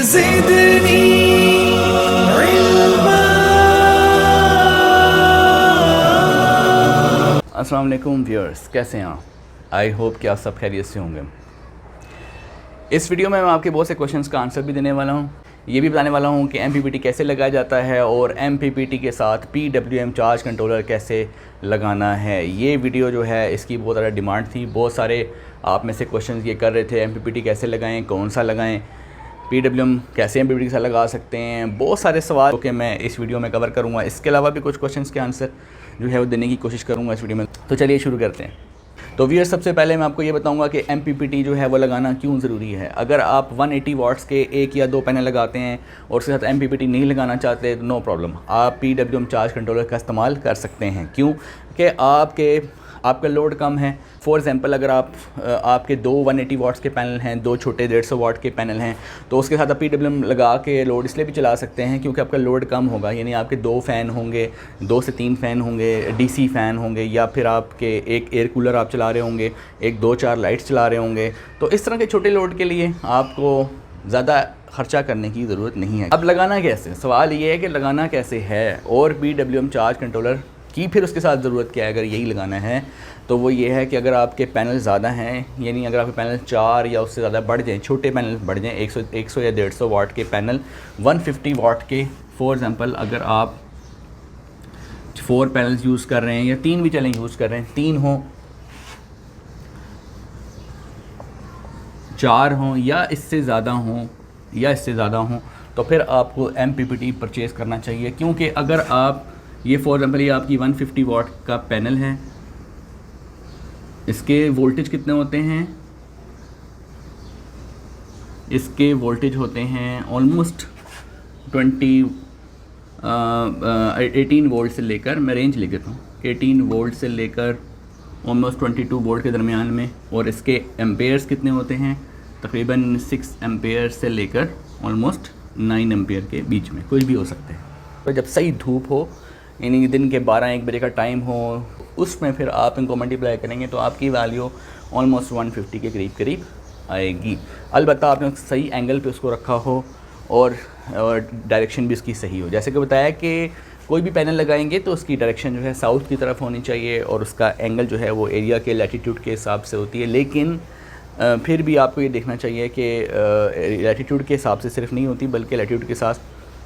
ज़िदनी इल्मा। अस्सलाम वालेकुम व्यूअर्स, कैसे हैं आप? आई होप कि आप सब खैरियत से होंगे। इस वीडियो में मैं आपके बहुत से क्वेश्चंस का आंसर भी देने वाला हूं। ये भी बताने वाला हूं कि MPPT कैसे लगाया जाता है और MPPT के साथ PWM चार्ज कंट्रोलर कैसे लगाना है। ये वीडियो जो है इसकी बहुत ज़्यादा डिमांड थी। बहुत सारे आप में से क्वेश्चंस ये कर रहे थे MPPT कैसे लगाएं, कौन सा लगाएं, PWM कैसे MPPT के साथ लगा सकते हैं। बहुत सारे सवाल कि मैं इस वीडियो में कवर करूँगा। इसके अलावा भी कुछ क्वेश्चंस के आंसर जो है वो देने की कोशिश करूँगा इस वीडियो में। तो चलिए शुरू करते हैं। तो व्यूअर्स, सबसे पहले मैं आपको ये बताऊंगा कि MPPT जो है वो लगाना क्यों ज़रूरी है। अगर आप 180 वाट्स के एक या दो पैनल लगाते हैं और उसके साथ MPPT नहीं लगाना चाहते तो नो प्रॉब्लम, आप PWM चार्ज कंट्रोलर का इस्तेमाल कर सकते हैं। क्यों कि आपका लोड कम है। फॉर एग्ज़ाम्पल, अगर आपके दो 180 वाट्स के पैनल हैं, दो छोटे 150 वाट के पैनल हैं, तो उसके साथ आप PWM लगा के लोड इसलिए भी चला सकते हैं क्योंकि आपका लोड कम होगा। यानी आपके दो फ़ैन होंगे, 2 से 3 फ़ैन होंगे, DC फ़ैन होंगे, या फिर आपके एक एयर कूलर आप चला रहे होंगे, एक 2-4 लाइट्स चला रहे होंगे। तो इस तरह के छोटे लोड के लिए आपको ज़्यादा ख़र्चा करने की ज़रूरत नहीं है। अब लगाना कैसे, सवाल ये है कि लगाना कैसे है और PWM चार्ज कंट्रोलर की फिर उसके साथ ज़रूरत क्या है। अगर यही लगाना है तो वो ये है कि अगर आपके पैनल ज़्यादा हैं, यानी अगर आपके पैनल 4 या उससे ज़्यादा बढ़ जाएँ, छोटे पैनल बढ़ जाएँ, 100 या 150 वाट के पैनल 150 वाट के, फॉर एग्ज़ाम्पल अगर आप 4 पैनल्स यूज़ कर रहे हैं या 3 भी चलें यूज़ कर रहे हैं, 3 हों, 4 हों या इससे ज़्यादा हों तो फिर आपको MPPT परचेज़ करना चाहिए। क्योंकि अगर आप ये फॉर एग्ज़ाम्पल ये आपकी 150 वाट का पैनल है, इसके वोल्टेज कितने होते हैं? इसके वोल्टेज होते हैं ऑलमोस्ट 18 वोल्ट से लेकर, मैं रेंज लिख देता हूँ, 18 वोल्ट से लेकर ऑलमोस्ट 22 वोल्ट के दरमियान में। और इसके एम्पेयर्स कितने होते हैं? तकरीबन 6 एम्पेयर से लेकर ऑलमोस्ट 9 एम्पेयर के बीच में, कुछ भी हो सकते हैं। तो जब सही धूप हो, यानी दिन के 12-1 बजे का टाइम हो, उसमें फिर आप इनको मल्टीप्लाई करेंगे तो आपकी वैल्यू ऑलमोस्ट 150 के करीब आएगी। अलबत्ता आपने सही एंगल पे उसको रखा हो और डायरेक्शन भी उसकी सही हो। जैसे कि बताया कि कोई भी पैनल लगाएंगे तो उसकी डायरेक्शन जो है साउथ की तरफ होनी चाहिए और उसका एंगल जो है वो एरिया के लैटीट्यूड के हिसाब से होती है। लेकिन फिर भी आपको ये देखना चाहिए कि लैटीट्यूड के हिसाब से सिर्फ नहीं होती, बल्कि लैटीट्यूड के साथ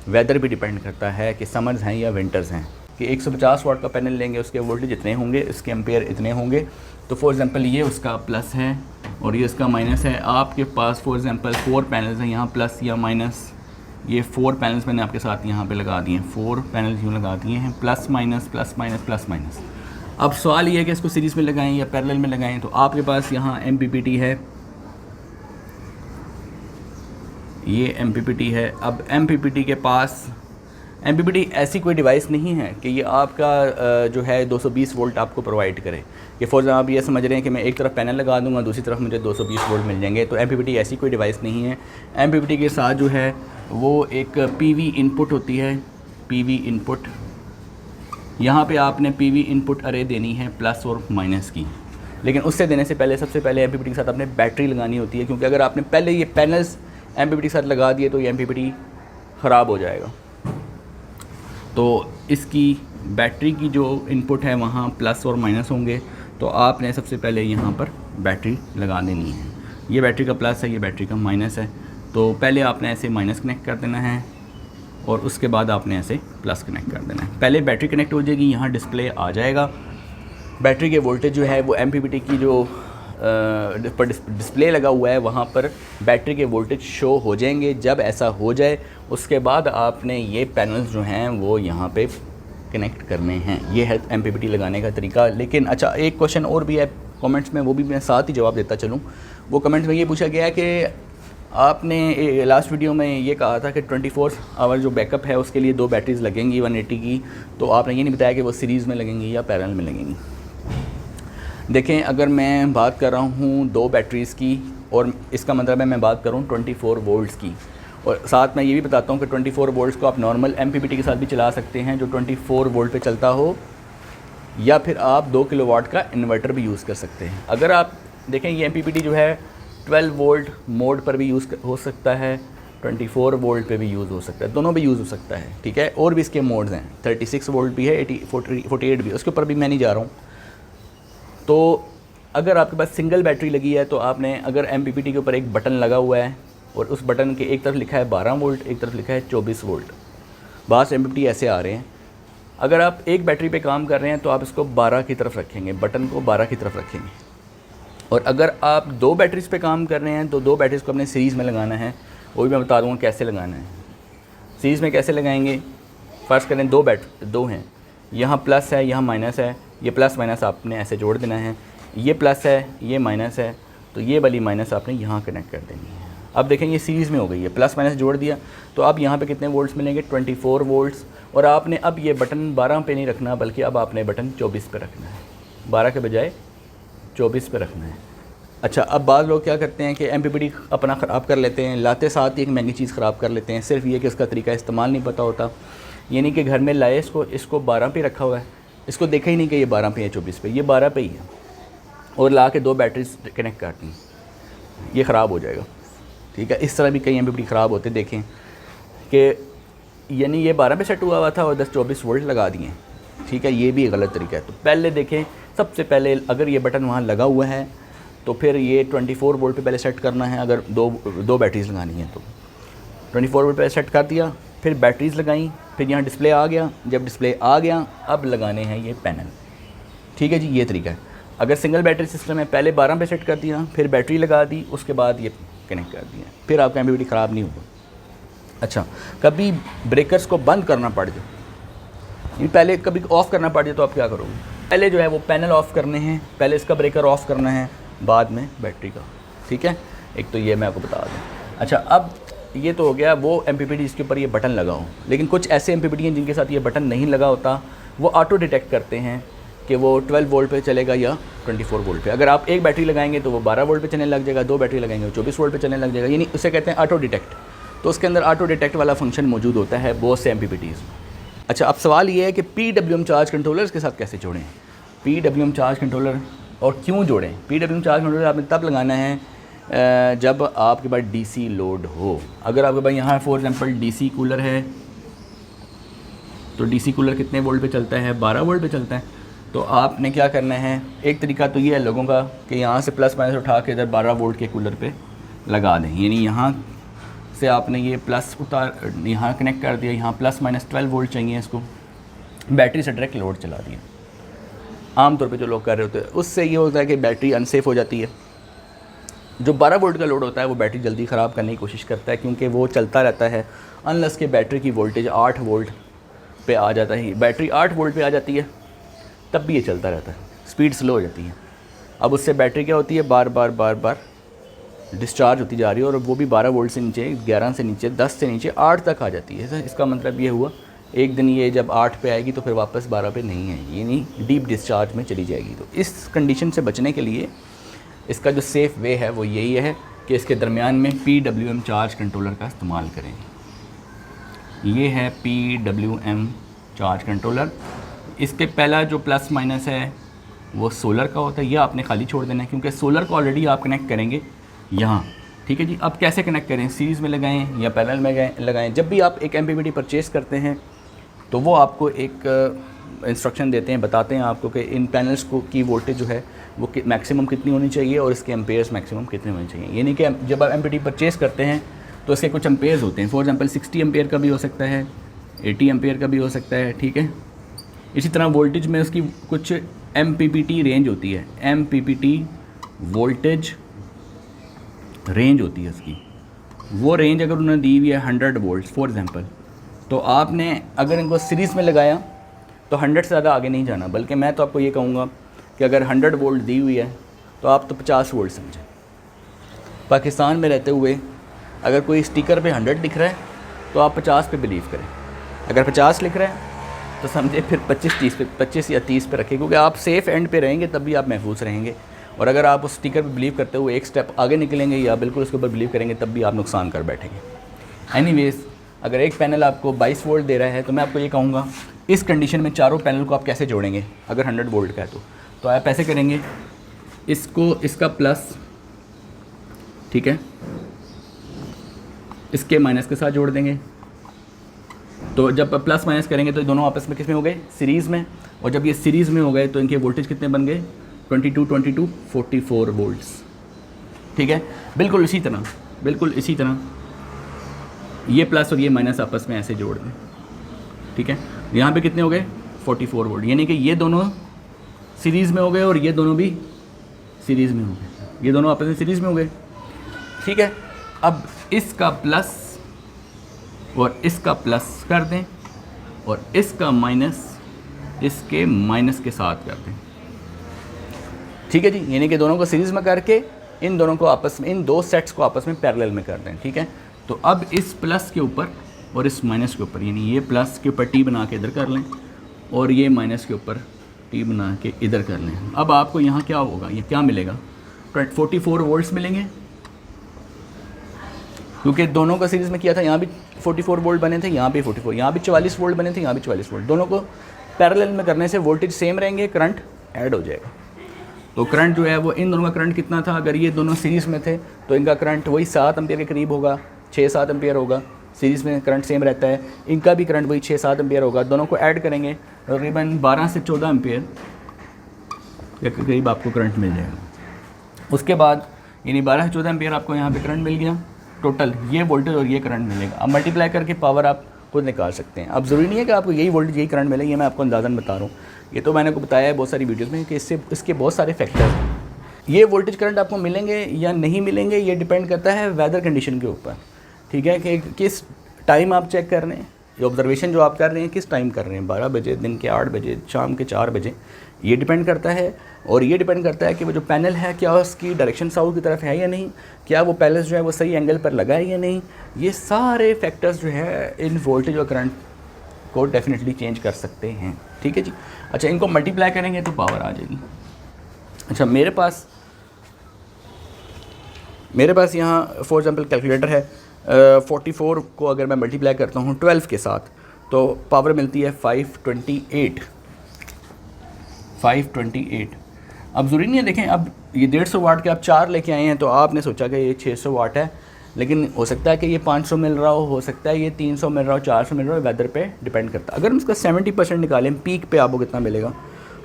वेदर भी डिपेंड करता है कि समर्स हैं या विंटर्स हैं। कि 150 वाट का पैनल लेंगे, उसके वोल्टेज इतने होंगे, इसके एम्पेयर इतने होंगे। तो फॉर एग्ज़ाम्पल ये उसका प्लस है और ये इसका माइनस है। आपके पास फॉर एग्ज़ाम्पल 4 पैनल्स हैं, यहाँ प्लस या माइनस, ये 4 पैनल्स मैंने आपके साथ यहाँ पे लगा दिए हैं, 4 पैनल्स यूँ लगा दिए हैं, plus minus plus minus plus minus. अब सवाल ये है कि इसको सीरीज़ में लगाएं या पैरेलल में लगाएं। तो आपके पास यहाँ MPPT है, ये MPPT है। अब MPPT ऐसी कोई डिवाइस नहीं है कि ये आपका जो है 220 वोल्ट आपको प्रोवाइड करे। कि फॉर एग्जाम्पल आप ये समझ रहे हैं कि मैं एक तरफ पैनल लगा दूंगा, दूसरी तरफ मुझे 220 वोल्ट मिल जाएंगे। तो MPPT ऐसी कोई डिवाइस नहीं है। MPPT के साथ जो है वो एक PV इनपुट होती है, PV इनपुट। यहाँ पे आपने PV इनपुट अरे देनी है प्लस और माइनस की। लेकिन उससे देने से पहले सबसे पहले MPPT के साथ आपने बैटरी लगानी होती है, क्योंकि अगर आपने पहले ये पैनल्स MPPT के साथ लगा दिए तो ये MPPT ख़राब हो जाएगा। तो इसकी बैटरी की जो इनपुट है वहाँ प्लस और माइनस होंगे। तो आपने सबसे पहले यहाँ पर बैटरी लगा देनी है। ये बैटरी का प्लस है, ये बैटरी का माइनस है। तो पहले आपने ऐसे माइनस कनेक्ट कर देना है और उसके बाद आपने ऐसे प्लस कनेक्ट कर देना है। पहले बैटरी कनेक्ट हो जाएगी, यहाँ डिस्प्ले आ जाएगा। बैटरी के वोल्टेज जो है वो MPPT की जो पर डिस्प्ले लगा हुआ है वहाँ पर बैटरी के वोल्टेज शो हो जाएंगे। जब ऐसा हो जाए उसके बाद आपने ये पैनल्स जो हैं वो यहाँ पे कनेक्ट करने हैं। ये है MPPT लगाने का तरीका। लेकिन अच्छा, एक क्वेश्चन और भी है कमेंट्स में, वो भी मैं साथ ही जवाब देता चलूँ। वो कमेंट्स में ये पूछा गया है कि आपने लास्ट वीडियो में ये कहा था कि 24 आवर जो बैकअप है उसके लिए 2 बैटरीज़ लगेंगी 180 की। तो आपने ये नहीं बताया कि वो सीरीज़ में लगेंगी या पैरेलल में लगेंगी। देखें, अगर मैं बात कर रहा हूँ 2 बैटरीज़ की, और इसका मतलब है मैं बात करूँ 24 वोल्ट्स की, और साथ में ये भी बताता हूँ कि 24 वोल्ट्स को आप नॉर्मल MPPT के साथ भी चला सकते हैं जो 24 वोल्ट पे चलता हो, या फिर आप 2 किलोवाट का इन्वर्टर भी यूज़ कर सकते हैं। अगर आप देखें ये MPPT जो है 12 वोल्ट मोड पर भी यूज़ हो सकता है, 24 वोल्ट पे भी यूज़ हो सकता है, दोनों भी यूज़ हो सकता है, ठीक है। और भी इसके मोड्स हैं, 36 वोल्ट भी है, 48 भी है, उसके ऊपर भी मैं नहीं जा रहा हूँ। तो अगर आपके पास सिंगल बैटरी लगी है तो आपने, अगर MPPT के ऊपर एक बटन लगा हुआ है और उस बटन के एक तरफ लिखा है 12 वोल्ट, एक तरफ लिखा है 24 वोल्ट, बास MPPT ऐसे आ रहे हैं। अगर आप एक बैटरी पे काम कर रहे हैं तो आप इसको 12 की तरफ रखेंगे, बटन को 12 की तरफ रखेंगे। और अगर आप 2 बैटरीज़ पे काम कर रहे हैं तो 2 बैटरीज़ को अपने सीरीज़ में लगाना है, वो भी मैं बता दूँगा कैसे लगाना है। सीरीज़ में कैसे लगाएंगे, फ़र्ज़ करें 2 हैं, यहाँ प्लस है, यहाँ माइनस है, ये प्लस माइनस आपने ऐसे जोड़ देना है, ये प्लस है, ये माइनस है, तो ये वाली माइनस आपने यहाँ कनेक्ट कर देनी है। अब देखें ये सीरीज़ में हो गई है, प्लस माइनस जोड़ दिया, तो अब यहाँ पे कितने वोल्ट्स मिलेंगे, 24 वोल्ट्स। और आपने अब ये बटन 12 पे नहीं रखना, बल्कि अब आपने बटन 24 पे रखना है, 12 के बजाय 24 पे रखना है। अच्छा, अब बाद लोग क्या करते हैं कि MPPT अपना ख़राब कर लेते हैं, लाते साथ ही एक महंगी चीज़ ख़राब कर लेते हैं, सिर्फ ये कि उसका तरीका इस्तेमाल नहीं पता होता। यानी कि घर में लाए इसको 12 पे रखा हुआ है, इसको देखा ही नहीं कि ये 12 पे है 24 पे, ये 12 पे ही है, और ला के 2 बैटरीज कनेक्ट करती हैं, ये ख़राब हो जाएगा, ठीक है। इस तरह भी कई MPPT ख़राब होते देखें कि यानी ये 12 पे सेट हुआ हुआ था और 24 वोल्ट लगा दिए, ठीक है, ये भी गलत तरीका है। तो पहले देखें, सबसे पहले अगर ये बटन वहाँ लगा हुआ है तो फिर ये 24 वोल्ट पे पहले सेट करना है। अगर दो बैटरीज़ लगानी है तो 24 वोल्ट पे सेट कर दिया, फिर बैटरीज़ लगाई, फिर यहाँ डिस्प्ले आ गया, जब डिस्प्ले आ गया अब लगाने हैं ये पैनल, ठीक है जी, ये तरीका है। अगर सिंगल बैटरी सिस्टम है, पहले 12 पे सेट कर दिया, फिर बैटरी लगा दी, उसके बाद ये कनेक्ट कर दिया, फिर आपका MPPT ख़राब नहीं होगा। अच्छा, कभी ब्रेकर्स को बंद करना पड़ जाए, पहले कभी ऑफ़ करना पड़ जाए तो आप क्या करोगे, पहले जो है वो पैनल ऑफ़ करने हैं, पहले इसका ब्रेकर ऑफ़ करना है, बाद में बैटरी का, ठीक है। एक तो ये मैं आपको बता दूँ। अच्छा, अब ये तो हो गया वो MPPT जिसके ऊपर ये बटन लगा हो, लेकिन कुछ ऐसे MPPT हैं जिनके साथ ये बटन नहीं लगा होता, वो ऑटो डिटेक्ट करते हैं कि वो 12 वोल्ट पे चलेगा या 24 वोल्ट पे। अगर आप एक बैटरी लगाएंगे तो वो 12 वोल्ट पे चलने लग जाएगा, 2 बैटरी लगाएंगे वो 24 वोल्ट पे चलने लग जाएगा, यानी उसे कहते हैं ऑटो डिटेक्ट। तो उसके अंदर ऑटो डिटेक्ट वाला फंक्शन मौजूद होता है बहुत से MPPTs। अच्छा, अब सवाल ये है कि PWM चार्ज कंट्रोलर्स के साथ कैसे जोड़ें, PWM चार्ज कंट्रोलर और क्यों जोड़ें। PWM चार्ज कंट्रोलर आपने तब लगाना है जब आपके पास DC लोड हो। अगर आपके पास यहाँ फॉर एग्जांपल DC कूलर है, तो DC कूलर कितने वोल्ट पे चलता है, 12 वोल्ट पे चलता है। तो आपने क्या करना है, एक तरीका तो ये है लोगों का कि यहाँ से प्लस माइनस उठा के इधर 12 वोल्ट के कूलर पे लगा दें, यानी यहाँ से आपने ये प्लस उतार यहाँ कनेक्ट कर दिया, यहाँ प्लस माइनस 12 वोल्ट चाहिए इसको, बैटरी से डायरेक्ट लोड चला दिया। आमतौर पे जो लोग कर रहे होते हैं उससे ये होता है कि बैटरी अनसेफ हो जाती है। जो 12 वोल्ट का लोड होता है वो बैटरी जल्दी ख़राब करने की कोशिश करता है, क्योंकि वो चलता रहता है अनलेस के बैटरी की वोल्टेज 8 वोल्ट पे आ जाता है। बैटरी 8 वोल्ट पे आ जाती है तब भी ये चलता रहता है, स्पीड स्लो हो जाती है। अब उससे बैटरी क्या होती है, बार बार डिस्चार्ज होती जा रही है, और वो भी 12 वोल्ट से नीचे, 11 से नीचे, 10 से नीचे 8 तक आ जाती है। इसका मतलब ये हुआ एक दिन ये जब 8 पे आएगी तो फिर वापस 12 पे नहीं है, ये नहीं डीप डिस्चार्ज में चली जाएगी। तो इस कंडीशन से बचने के लिए इसका जो सेफ़ वे है वो यही है कि इसके दरमियान में PWM चार्ज कंट्रोलर का इस्तेमाल करें। ये है PWM चार्ज कंट्रोलर। इसके पहला जो प्लस माइनस है वो सोलर का होता है, ये आपने खाली छोड़ देना है, क्योंकि सोलर को ऑलरेडी आप कनेक्ट करेंगे यहाँ, ठीक है जी। अब कैसे कनेक्ट करें, सीरीज़ में लगाएं या पैरेलल में लगाएं। जब भी आप एक MPPT परचेज़ करते हैं तो वो आपको एक इंस्ट्रक्शन देते हैं, बताते हैं आपको कि इन पैनल्स को की वोल्टेज जो है वो मैक्सिमम कितनी होनी चाहिए और इसके एम्पेयर्स मैक्सिमम कितने होने चाहिए। यानी कि जब आप MPPT परचेज़ करते हैं तो इसके कुछ एम्पेयर्स होते हैं, फॉर एग्जांपल 60 एम्पेयर का भी हो सकता है, 80 एम्पेयर का भी हो सकता है, ठीक है। इसी तरह वोल्टेज में उसकी कुछ MPPT रेंज होती है, MPPT वोल्टेज रेंज होती है उसकी। वो रेंज अगर उन्होंने दी हुई है 100 वोल्ट फॉर एग्जांपल, तो आपने अगर इनको सीरीज़ में लगाया तो 100 से ज़्यादा आगे नहीं जाना, बल्कि मैं तो आपको ये कहूँगा कि अगर 100 वोल्ट दी हुई है तो आप तो 50 वोल्ट समझें। पाकिस्तान में रहते हुए अगर कोई स्टिकर पे 100 लिख रहा है तो आप 50 पे बिलीव करें, अगर 50 लिख रहा है तो समझे फिर 25 या 30 पे रखें, क्योंकि आप सेफ़ एंड पे रहेंगे तब भी आप महफूज रहेंगे। और अगर आप उस स्टिकर पे बिलीव करते हुए एक स्टेप आगे निकलेंगे या बिल्कुल उसके ऊपर बिलीव करेंगे तब भी आप नुकसान कर बैठेंगे। एनीवेज़, अगर एक पैनल आपको 22 वोल्ट दे रहा है तो मैं आपको ये कहूँगा इस कंडीशन में चारों पैनल को आप कैसे जोड़ेंगे। अगर 100 वोल्ट का है तो आप ऐसे करेंगे, इसको इसका प्लस, ठीक है, इसके माइनस के साथ जोड़ देंगे। तो जब प्लस माइनस करेंगे तो दोनों आपस में किस में हो गए, सीरीज़ में। और जब ये सीरीज़ में हो गए तो इनके वोल्टेज कितने बन गए, 22 44 वोल्ट्स। ठीक है, बिल्कुल इसी तरह ये प्लस और ये माइनस आपस में ऐसे जोड़ दें। ठीक है, यहाँ पे कितने हो गए, 44 वोल्ट, यानी कि ये दोनों सीरीज़ में हो गए और ये दोनों भी सीरीज़ में हो गए, ये दोनों आपस में सीरीज़ में हो गए। ठीक है, अब इसका प्लस और इसका प्लस कर दें और इसका माइनस इसके माइनस के साथ कर दें। ठीक है जी, यानी कि दोनों को सीरीज़ में करके इन दोनों को आपस में, इन दो सेट्स को आपस में पैरेलल में कर दें। ठीक है, तो अब इस प्लस के ऊपर और इस माइनस के ऊपर, यानी ये प्लस के ऊपर टी बना के इधर कर लें और ये माइनस के ऊपर टी बना के इधर कर लें। अब आपको यहाँ क्या होगा, ये क्या मिलेगा, 44 वोल्ट्स मिलेंगे, क्योंकि दोनों का सीरीज़ में किया था। यहाँ भी 44 वोल्ट बने थे, यहाँ भी 44, यहाँ भी 44 वोल्ट बने थे, यहाँ भी 44 वोल्ट। दोनों को पैरेलल में करने से वोल्टेज सेम रहेंगे, करंट ऐड हो जाएगा। तो करंट जो है वो, इन दोनों का करंट कितना था, अगर ये दोनों सीरीज़ में थे तो इनका करंट वही 7 एम्पियर के करीब होगा, 6-7 एम्पियर होगा। सीरीज़ में करंट सेम रहता है, इनका भी करंट वही 6-7 एम्पियर होगा। दोनों को ऐड करेंगे तकरीबन 12 से 14 एम्पियर के करीब आपको करंट मिल जाएगा। उसके बाद यानी 12 से 14 एम्पियर आपको यहाँ पे करंट मिल गया टोटल, ये वोल्टेज और ये करंट मिलेगा। अब मल्टीप्लाई करके पावर आप खुद निकाल सकते हैं। अब ज़रूरी नहीं है कि आपको यही वोल्टेज यही करंट मिले, ये मैं आपको अंदाज़न बता रहा हूँ। ये तो मैंने को बताया है बहुत सारी वीडियोज़ में कि इसके बहुत सारे फैक्टर्स हैं। ये वोल्टेज करंट आपको मिलेंगे या नहीं मिलेंगे, ये डिपेंड करता है वेदर कंडीशन के ऊपर। ठीक है, कि किस टाइम आप चेक कर रहे हैं, ये ऑब्जर्वेशन जो आप कर रहे हैं किस टाइम कर रहे हैं, 12 बजे, दिन के 8 बजे, शाम के 4 बजे, ये डिपेंड करता है। और ये डिपेंड करता है कि वो जो पैनल है क्या उसकी डायरेक्शन साउथ की तरफ है या नहीं, क्या वो पैनल जो है वो सही एंगल पर लगा है या नहीं। ये सारे फैक्टर्स जो है इन वोल्टेज और करंट को डेफिनेटली चेंज कर सकते हैं। ठीक है जी। अच्छा, इनको मल्टीप्लाई करेंगे तो पावर आ जाएगी। अच्छा, मेरे पास यहाँ फॉर एग्जांपल कैलकुलेटर है, 44 को अगर मैं मल्टीप्लाई करता हूँ 12 के साथ तो पावर मिलती है 528। अब ज़रूरी नहीं है, देखें अब ये 150 वाट के आप 4 लेके आए हैं तो आपने सोचा कि ये 600 वाट है, लेकिन हो सकता है कि ये 500 मिल रहा हो सकता है ये 300 मिल रहा हो, 400 मिल रहा हो, वेदर पे डिपेंड करता है। अगर हम इसका 70% निकालें पीक पे आपको कितना मिलेगा,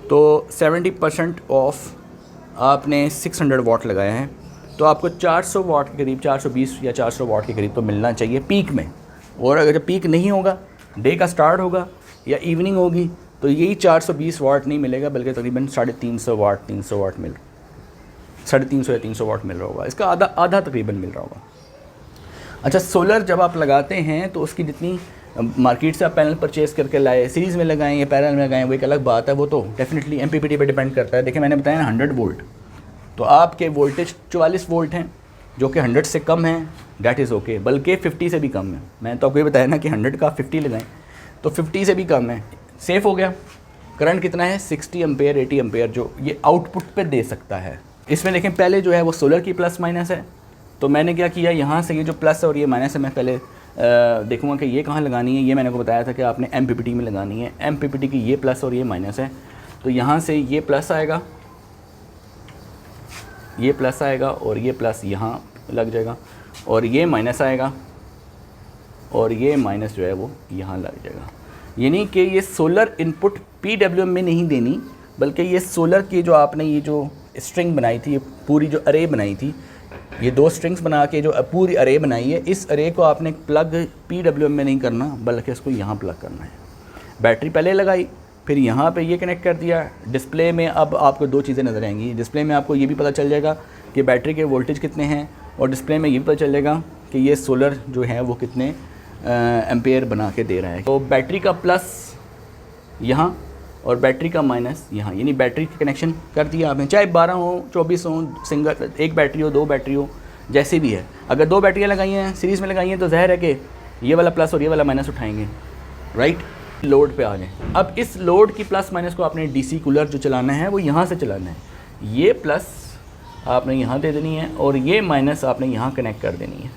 तो 70% ऑफ आपने 600 वाट लगाया है तो आपको 400 वाट के करीब, 420 या 400 वाट के करीब तो मिलना चाहिए पीक में। और अगर पीक नहीं होगा, डे का स्टार्ट होगा या इवनिंग होगी, तो यही 420 वाट नहीं मिलेगा बल्कि तकरीबन 350 वाट 300 वाट 350 या 300 वाट मिल रहा होगा। इसका आधा तकरीबन मिल रहा होगा। अच्छा, सोलर जब आप लगाते हैं तो उसकी जितनी मार्केट से आप पैनल परचेस करके लाए, सीरीज़ में लगाएं या पैरेलल में लगाएं, वो एक अलग बात है। वो तो डेफिनेटली एमपीपीटी पे डिपेंड करता है। देखिए मैंने बताया ना 100 वोल्ट, तो आपके वोल्टेज 44 वोल्ट हैं जो कि 100 से कम है, डैट इज़ ओके, बल्कि 50 से भी कम है। मैंने तो आपको ये बताया ना कि 100 का 50 लगाएं तो 50 से भी कम है, सेफ़ हो गया। करंट कितना है, 60 एम्पेयर 80 एम्पेयर जो ये आउटपुट पे दे सकता है। इसमें देखें पहले जो है वो सोलर की प्लस माइनस है, तो मैंने क्या किया, यहाँ से ये जो प्लस और ये माइनस है मैं पहले देखूँगा कि ये कहाँ लगानी है। ये मैंने को बताया था कि आपने एमपीपीटी में लगानी है। एमपीपीटी की ये प्लस और ये माइनस है, तो यहाँ से ये प्लस आएगा, ये प्लस आएगा और ये प्लस यहाँ लग जाएगा, और ये माइनस आएगा और ये माइनस जो है वो यहाँ लग जाएगा। यानी कि ये सोलर इनपुट PWM में नहीं देनी, बल्कि ये सोलर की जो आपने ये जो स्ट्रिंग बनाई थी, ये पूरी जो अरे बनाई थी, ये 2 स्ट्रिंग्स बना के जो पूरी अरे बनाई है, इस अरे को आपने प्लग PWM में नहीं करना बल्कि इसको यहाँ प्लग करना है। बैटरी पहले लगाई, फिर यहाँ पे ये कनेक्ट कर दिया। डिस्प्ले में अब आपको 2 चीज़ें नज़र आएंगी। डिस्प्ले में आपको ये भी पता चल जाएगा कि बैटरी के वोल्टेज कितने हैं, और डिस्प्ले में ये भी पता चल जाएगा कि ये सोलर जो है वो कितने एम्पेयर बना के दे रहा है। तो बैटरी का प्लस यहाँ और बैटरी का माइनस यहाँ, यानी बैटरी का कनेक्शन कर दिया आपने, चाहे 12 हो 24 हो, सिंगल एक बैटरी हो 2 बैटरी हो, जैसे भी है। अगर 2 बैटरियाँ लगाई हैं, सीरीज़ में लगाई हैं, तो ज़ाहिर है कि ये वाला प्लस और ये वाला माइनस उठाएंगे, राइट। लोड पे आ जाए। अब इस लोड की प्लस माइनस को आपने डीसी कूलर जो चलाना है वो यहाँ से चलाना है। ये प्लस आपने यहाँ दे देनी है और ये माइनस आपने यहाँ कनेक्ट कर देनी है,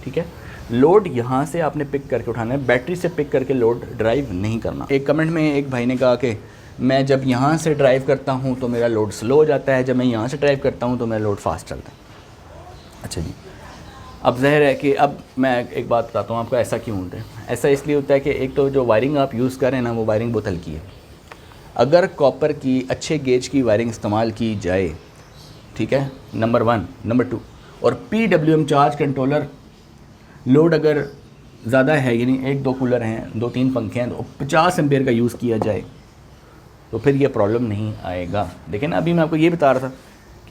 ठीक है। लोड यहाँ से आपने पिक करके उठाना है, बैटरी से पिक करके लोड ड्राइव नहीं करना। एक कमेंट में एक भाई ने कहा कि मैं जब यहाँ से ड्राइव करता हूँ तो मेरा लोड स्लो हो जाता है, जब मैं यहाँ से ड्राइव करता हूँ तो मेरा लोड फास्ट चलता है। अच्छा जी, अब ज़ाहिर है कि अब मैं एक बात बताता हूँ आपको, ऐसा क्यों होता है। ऐसा इसलिए होता है कि एक तो जो वायरिंग आप यूज़ कर रहे हैं ना, वो वायरिंग बहुत हल्की है। अगर कॉपर की अच्छे गेज की वायरिंग इस्तेमाल की जाए, ठीक है, नंबर 1, नंबर 2, और PWM चार्ज कंट्रोलर लोड अगर ज़्यादा है, यानी 1-2 कूलर हैं, 2-3 पंखे हैं, तो 50 एम्पेयर का यूज़ किया जाए तो फिर ये प्रॉब्लम नहीं आएगा। देखिए ना, अभी मैं आपको ये बता रहा था,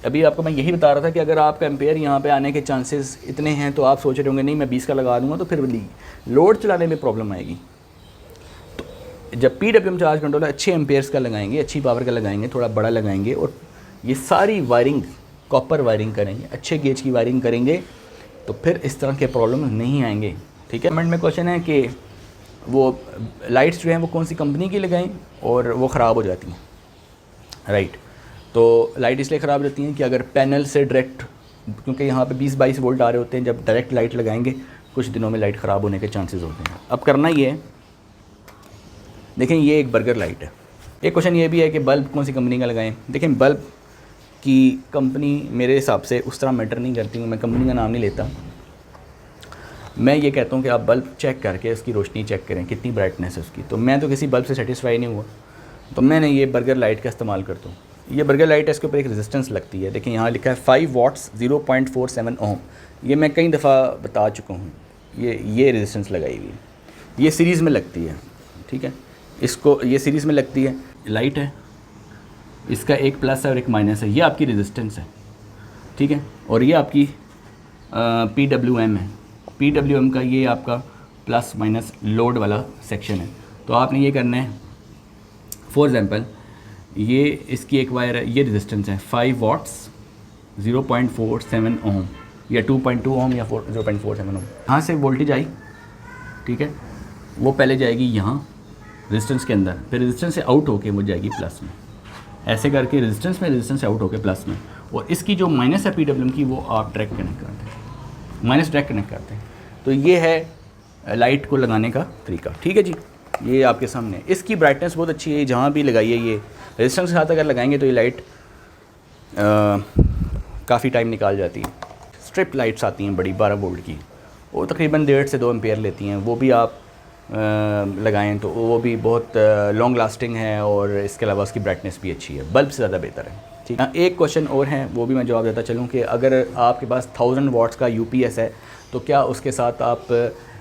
अभी आपको मैं यही बता रहा था कि अगर आपका एम्पेयर यहाँ पे आने के चांसेस इतने हैं तो आप सोच रहे होंगे नहीं मैं 20 का लगा दूंगा तो फिर लोड चलाने में प्रॉब्लम आएगी। तो जब PWM चार्ज कंट्रोलर अच्छे एम्पेयर्स का लगाएंगे, अच्छी पावर का लगाएंगे, थोड़ा बड़ा लगाएंगे और ये सारी वायरिंग कॉपर वायरिंग करेंगे, अच्छे गेज की वायरिंग करेंगे, तो फिर इस तरह के प्रॉब्लम नहीं आएंगे। ठीक है। कमेंट में क्वेश्चन है कि वो लाइट्स जो हैं वो कौन सी कंपनी की लगाएं और वो ख़राब हो जाती हैं, राइट। तो लाइट इसलिए ख़राब रहती हैं कि अगर पैनल से डायरेक्ट, क्योंकि यहाँ पे 20-22 वोल्ट आ रहे होते हैं, जब डायरेक्ट लाइट लगाएंगे कुछ दिनों में लाइट ख़राब होने के चांसेस होते हैं। अब करना ये है, देखें ये एक बर्गर लाइट है। एक क्वेश्चन ये भी है कि बल्ब कौन सी कंपनी का लगाएं। देखें बल्ब की कंपनी मेरे हिसाब से उस तरह मैटर नहीं करती, मैं कंपनी का नाम नहीं लेता। मैं ये कहता हूँ कि आप बल्ब चेक करके उसकी रोशनी चेक करें कितनी ब्राइटनेस है उसकी। तो मैं तो किसी बल्ब से सेटिस्फाई नहीं हुआ, तो मैंने ये बर्गर लाइट का इस्तेमाल करता हूँ। ये बर्गर लाइट है, इसके ऊपर एक रेजिस्टेंस लगती है, देखिए यहाँ लिखा है 5 वाट्स 0.47 ओम। ये मैं कई दफ़ा बता चुका हूँ, ये रेजिस्टेंस लगाई हुई है, ये सीरीज़ में लगती है, ठीक है। इसको ये सीरीज़ में लगती है, लाइट है, इसका एक प्लस है और एक माइनस है, ये आपकी रेजिस्टेंस है, ठीक है। और ये आपकी PWM है, PWM का ये आपका प्लस माइनस लोड वाला सेक्शन है। तो आपने ये करना है, फॉर एग्ज़ाम्पल ये इसकी एक वायर है, ये रेजिस्टेंस है 5 वाट्स 0.47 ओम या 2.2 ओम या 0.47 ओम। यहाँ से वोल्टेज आई, ठीक है, वो पहले जाएगी यहाँ रेजिस्टेंस के अंदर, फिर रेजिस्टेंस से आउट होके वो जाएगी प्लस में, ऐसे करके रेजिस्टेंस से आउट होके प्लस में। और इसकी जो माइनस है PWM की, वो आप डायरेक्ट कनेक्ट करते हैं, माइनस डायरेक्ट कनेक्ट करते हैं। तो ये है लाइट को लगाने का तरीका, ठीक है जी। ये आपके सामने, इसकी ब्राइटनेस बहुत अच्छी है, जहाँ भी लगाइए ये रेजिस्टेंस के साथ अगर लगाएंगे तो ये लाइट काफ़ी टाइम निकाल जाती है। स्ट्रिप लाइट्स आती हैं बड़ी 12 वोल्ट की, वो तकरीबन 1.5 से 2 एम्पेयर लेती हैं, वो भी आप लगाएं तो वो भी बहुत लॉन्ग लास्टिंग है और इसके अलावा उसकी ब्राइटनेस भी अच्छी है, बल्ब से ज़्यादा बेहतर है, ठीक है। एक क्वेश्चन और है, वो भी मैं जवाब देता चलूँ कि अगर आपके पास 1000 वाट्स का UPS है तो क्या उसके साथ आप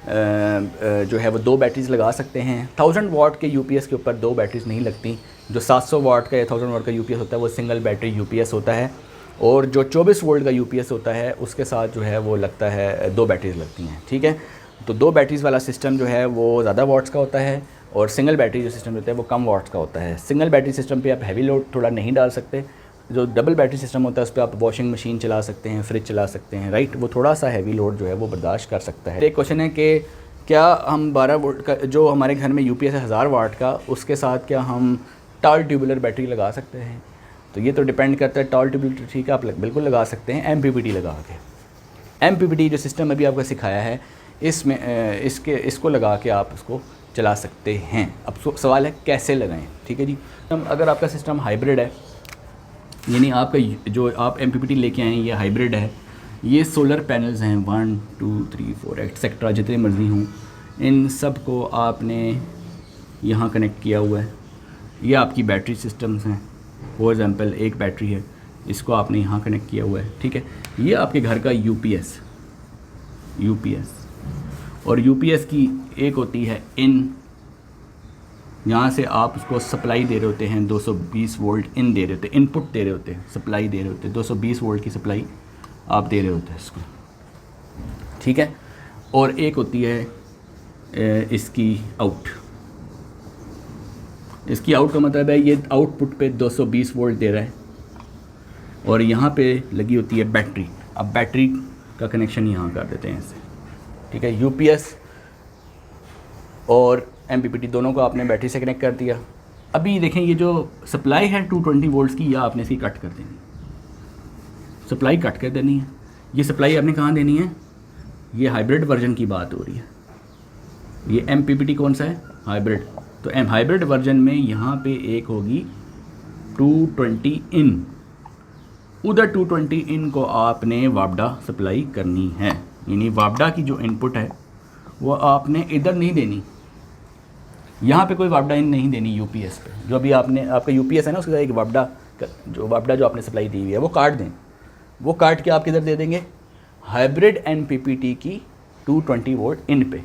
जो है वो 2 बैटरीज लगा सकते हैं। 1000 वाट के UPS के ऊपर 2 बैटरीज नहीं लगती। जो 700 वाट का या 1000 वाट का UPS होता है वो सिंगल बैटरी UPS होता है, और जो 24 वोल्ट का UPS होता है उसके साथ जो है वो लगता है 2 बैटरीज लगती हैं, ठीक है। तो 2 बैटरीज वाला सिस्टम जो है वो ज़्यादा वाट्स का होता है और सिंगल बैटरी जो सिस्टम होता है वो कम वाट्स का होता है। सिंगल बैटरी सिस्टम पे आप हैवी लोड थोड़ा नहीं डाल सकते, जो डबल बैटरी सिस्टम होता है उस पर आप वॉशिंग मशीन चला सकते हैं, फ्रिज चला सकते हैं, राइट। वो थोड़ा सा हैवी लोड जो है वो बर्दाश्त कर सकता है। एक क्वेश्चन है कि क्या हम 12 वोल्ट का जो हमारे घर में UPS है 1000 वाट का, उसके साथ क्या हम टॉल ट्यूबुलर बैटरी लगा सकते हैं। तो ये तो डिपेंड करता है, टॉल ट्यूबुलर ठीक है आप बिल्कुल लगा सकते हैं MPPT लगा के। MPPT जो सिस्टम अभी आपको सिखाया है इसमें इसको लगा के आप इसको चला सकते हैं। अब सवाल है कैसे लगाएं, ठीक है जी। अगर आपका सिस्टम हाइब्रिड है, यानी आपका जो आप MPPT लेके आए हैं ये हाइब्रिड है, ये सोलर पैनल्स हैं 1 2 3 4 एक्सेट्रा जितने मर्ज़ी हों, इन सब को आपने यहाँ कनेक्ट किया हुआ है। ये आपकी बैटरी सिस्टम्स हैं, फॉर एग्ज़ाम्पल एक बैटरी है, इसको आपने यहाँ कनेक्ट किया हुआ है, ठीक है। ये आपके घर का UPS और UPS की एक होती है इन, यहाँ से आप उसको सप्लाई दे रहे होते हैं 220 वोल्ट इन दे रहे होते हैं, इनपुट दे रहे होते हैं, सप्लाई दे रहे होते हैं 220 वोल्ट की सप्लाई आप दे रहे होते हैं इसको, ठीक है। और एक होती है इसकी आउट, इसकी आउट का मतलब है ये आउटपुट पे 220 वोल्ट दे रहा है, और यहाँ पे लगी होती है बैटरी। अब बैटरी का कनेक्शन यहाँ कर देते हैं इससे, ठीक है। UPS और MPPT दोनों को आपने बैटरी से कनेक्ट कर दिया। अभी देखें ये जो सप्लाई है 220 वोल्ट्स की, या आपने इसकी कट कर देनी, सप्लाई कट कर देनी है। ये सप्लाई आपने कहाँ देनी है, ये हाइब्रिड वर्जन की बात हो रही है। ये MPPT कौन सा है, हाइब्रिड। तो हाइब्रिड वर्जन में यहाँ पे एक होगी 220 इन, उधर 220 इन को आपने वापडा सप्लाई करनी है। यानी वापडा की जो इनपुट है वो आपने इधर नहीं देनी, यहाँ पे कोई वापडा इन नहीं देनी यूपीएस पे। जो अभी आपने आपका यूपीएस है ना, उसके साथ एक वापडा जो आपने सप्लाई दी हुई है वो काट दें। वो काट के आप किधर दे देंगे, हाइब्रिड एमपीपीटी की 220 वोल्ट इन पे,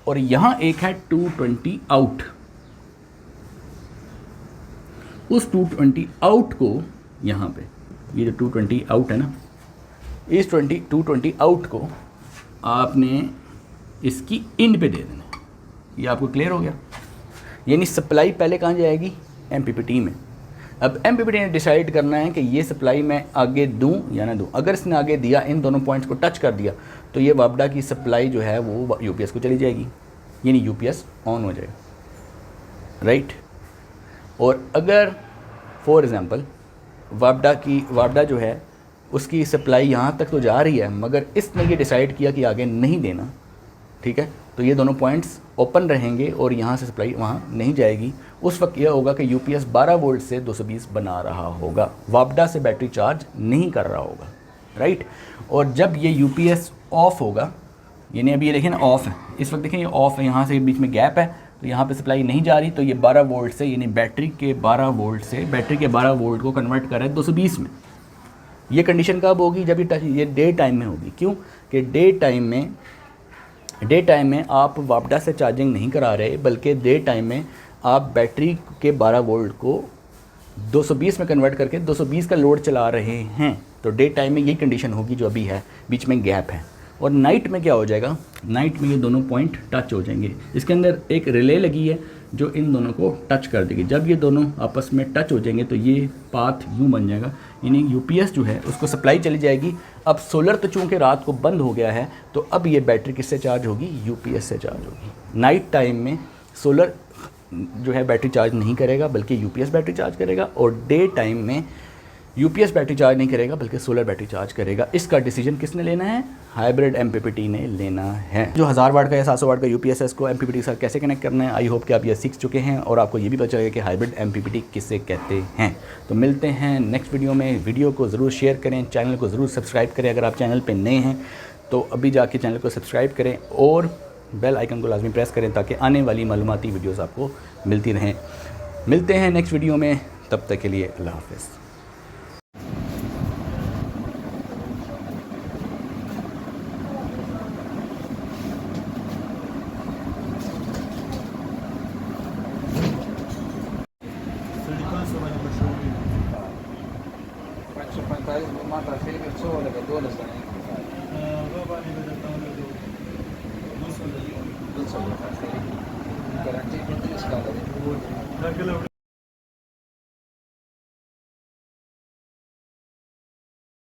और यहाँ एक है 220 आउट। उस 220 आउट को यहाँ पे, ये जो 220 आउट है ना, इस 220 आउट को आपने इसकी इन पे दे देना है। ये आपको क्लियर हो गया। यानी सप्लाई पहले कहाँ जाएगी, एमपीपीटी में। अब एमपीपीटी ने डिसाइड करना है कि ये सप्लाई मैं आगे दूं या ना दूं। अगर इसने आगे दिया, इन दोनों पॉइंट्स को टच कर दिया, तो ये वापडा की सप्लाई जो है वो यूपीएस को चली जाएगी, यानी यूपीएस ऑन हो जाएगा, राइट। और अगर फॉर एग्ज़ाम्पल वापडा जो है उसकी सप्लाई यहाँ तक तो जा रही है, मगर इसने ये डिसाइड किया कि आगे नहीं देना, ठीक है, तो ये दोनों पॉइंट्स ओपन रहेंगे और यहाँ से सप्लाई वहाँ नहीं जाएगी। उस वक्त यह होगा कि यूपीएस 12 वोल्ट से 220 बना रहा होगा, वापडा से बैटरी चार्ज नहीं कर रहा होगा, राइट। और जब ये यूपीएस ऑफ होगा, यानी अभी ये देखें ना ऑफ है, इस वक्त देखें ये ऑफ है, यहाँ से बीच में गैप है, तो यहाँ पे सप्लाई नहीं जा रही, तो ये 12 वोल्ट से, यानी बैटरी के 12 वोल्ट से बैटरी के 12 वोल्ट को कन्वर्ट कर रहा है 220 में। ये कंडीशन कब होगी, जब ये डे टाइम में होगी। क्यों कि डे टाइम में आप वापडा से चार्जिंग नहीं करा रहे, बल्कि डे टाइम में आप बैटरी के 12 वोल्ट को 220 में कन्वर्ट करके 220 का लोड चला रहे हैं। तो डे टाइम में यही कंडीशन होगी जो अभी है, बीच में गैप है। और नाइट में क्या हो जाएगा, नाइट में ये दोनों पॉइंट टच हो जाएंगे। इसके अंदर एक रिले लगी है जो इन दोनों को टच कर देगी। जब ये दोनों आपस में टच हो जाएंगे तो ये पाथ यूँ बन जाएगा, यानी यूपीएस जो है उसको सप्लाई चली जाएगी। अब सोलर तो चूँकि रात को बंद हो गया है, तो अब ये बैटरी किससे चार्ज होगी, यूपीएस से चार्ज होगी। नाइट टाइम में सोलर जो है बैटरी चार्ज नहीं करेगा, बल्कि यूपीएस बैटरी चार्ज करेगा, और डे टाइम में यूपीएस बैटरी चार्ज नहीं करेगा, बल्कि सोलर बैटरी चार्ज करेगा। इसका डिसीजन किसने लेना है, हाइब्रिड एमपीपीटी ने लेना है। जो 1000 वाट का या 700 वाट का यूपीएस है, इसको एमपीपीटी के साथ कैसे कनेक्ट करना है, आई होप कि आप ये सीख चुके हैं और आपको ये भी पता चलेगा कि हाइब्रिड एमपीपीटी किसे कहते हैं। तो मिलते हैं नेक्स्ट वीडियो में। वीडियो को ज़रूर शेयर करें, चैनल को ज़रूर सब्सक्राइब करें। अगर आप चैनल पर नए हैं तो अभी जाके चैनल को सब्सक्राइब करें और बेल आइकन को लाजमी प्रेस करें, ताकि आने वाली मालूमाती वीडियोज़ आपको मिलती रहें। मिलते हैं नेक्स्ट वीडियो में, तब तक के लिए अल्लाह हाफ़िज़। Faccio fantasma, ma tra fine del sole, per dove sta? Non so, per la scala.